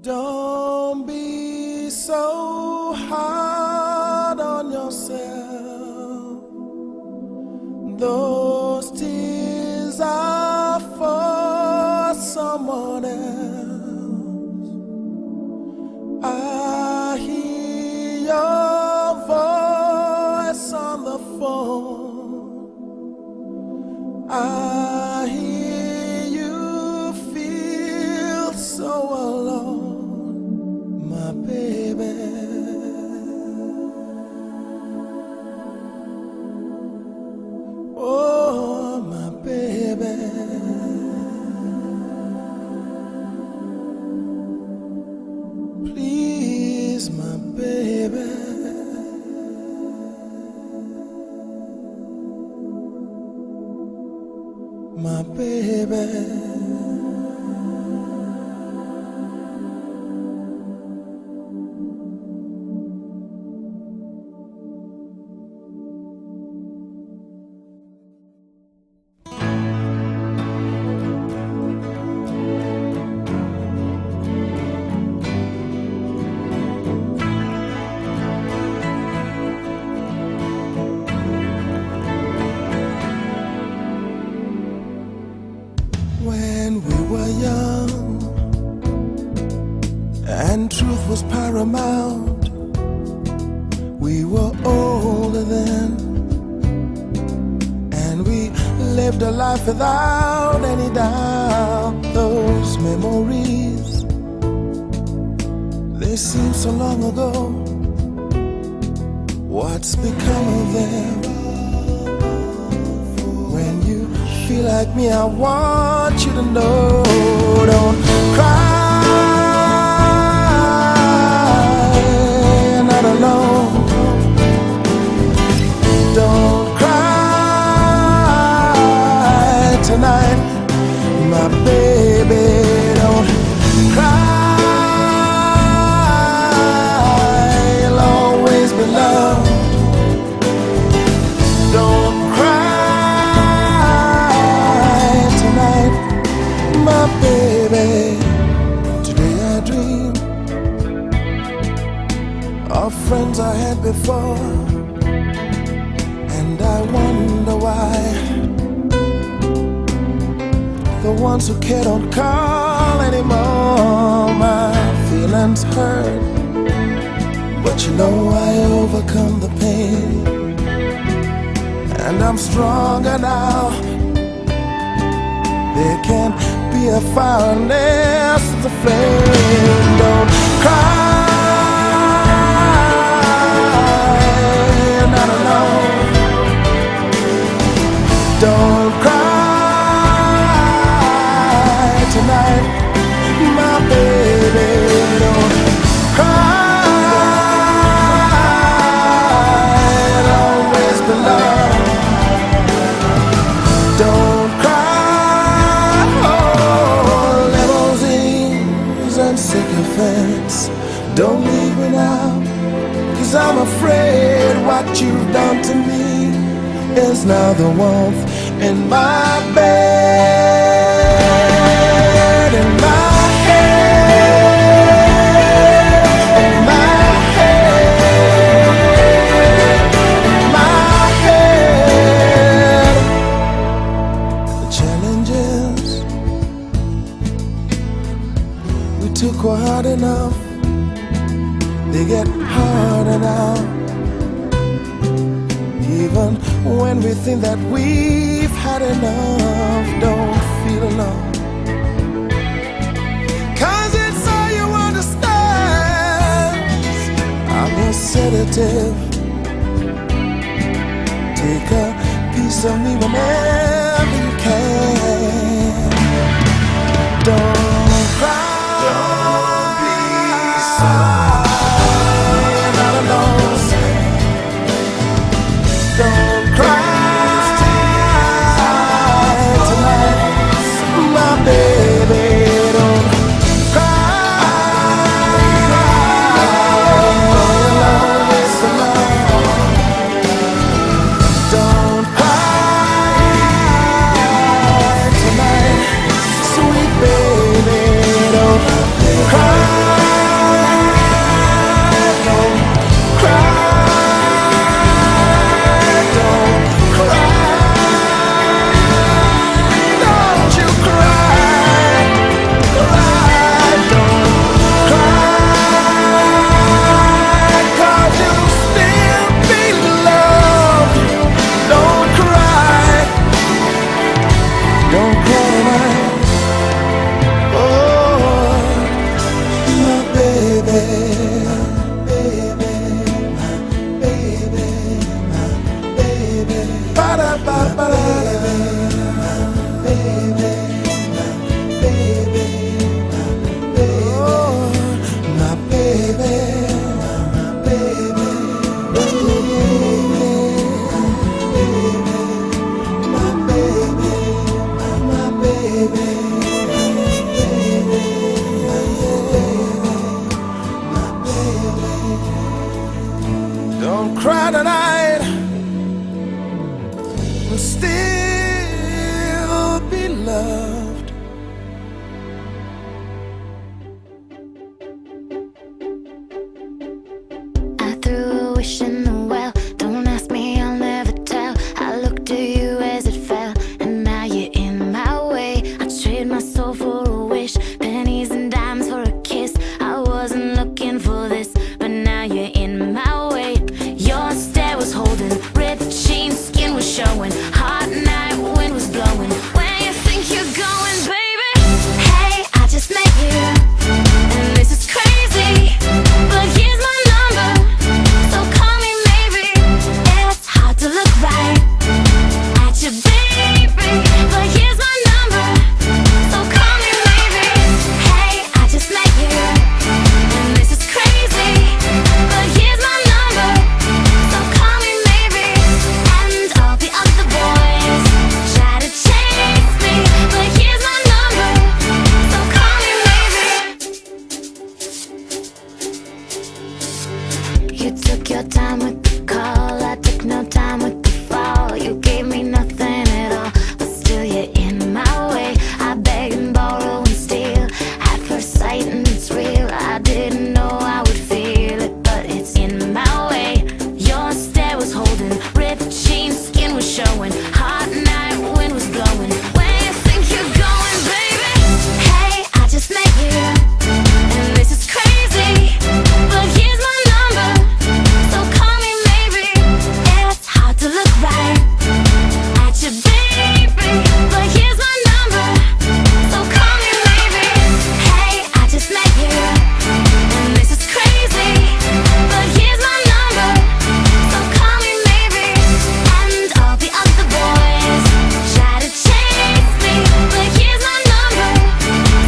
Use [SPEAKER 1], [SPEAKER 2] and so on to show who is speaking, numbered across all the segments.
[SPEAKER 1] Don't be so hard on yourself. Those tears are for someone else. I hear your voice on the phone. I hear you feel so alone, my baby. Oh, my baby. Please, my baby. My baby. When we were young and truth was paramount, we were older then, and we lived a life without any doubt. Those memories, they seem so long ago. What's become of them? When you feel like me, I want you to know, don't cry, you're not alone. Don't cry tonight, my baby. Don't cry, you'll always be loved. Don't my baby. Today I dream of friends I had before, and I wonder why the ones who care don't call anymore. My feelings hurt, but you know I overcome the pain, and I'm stronger now. There can't be a fire unless it's a flame. Don't cry, you're not alone. Don't cry tonight, my baby. Don't cry, you'll always be loved. Don't sycophants, don't leave me now, 'cause I'm afraid what you've done to me is now the warmth in my bed, in my head, in my head, in my head. The challenges we took were hard enough, they get harder now. Even when we think that we've had enough, don't feel alone, 'cause it's all you understand. I'm your sedative, take a piece of me whenever you can. Don't cry. Don't cry tonight, my baby. Don't cry, you'll always be loved. Don't cry. by tonight will still be loved.
[SPEAKER 2] I threw a wish in the well. Don't ask me, I'll never tell. I looked at you as it fell, and now you're in my way. I trade my soul for a wish, pennies and dimes for a kiss. I wasn't looking for this, but now you're in my way. Your stare was holding, ripped jeans, skin was showing. Hot night, wind was blowing. Where you think you're going, baby? Hey, I just met you, and this is crazy, but here's my number, so call me maybe. It's hard to look right at you, baby, but here's my number, so call me maybe. Hey, I just met you, and this is crazy, but here's my number, so call me maybe. And all the other boys try to chase me, but here's my number, so call me maybe. You took your time with the call, I took no time with the fall. You gave me nothing at all, but still you're in my way. I beg and borrow and steal at first sight, and it's real. I didn't know I would feel it, but it's in my way. Your stare was holding, ripped jeans, skin was showing. Hot night, wind was blowing. Where you think you're going, baby? Hey, I just met you, and this is crazy, but here's my number, so call me maybe. It's hard to look right at you, baby, but here's my number, so call me maybe. Hey, I just met you, and this is crazy, but here's my number, so call me maybe. And all the other boys try to chase me, but here's my number,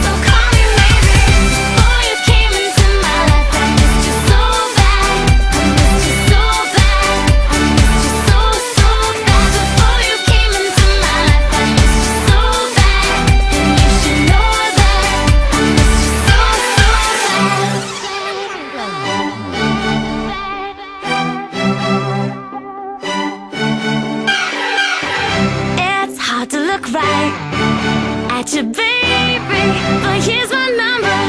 [SPEAKER 2] so call me maybe. Before you came into my life, I missed you so bad. I missed you so bad. I missed you so, so bad. Before you came into my life, I missed you so bad. And you should know that I missed you so, so bad. It's hard to look right at you, baby, but here's my number,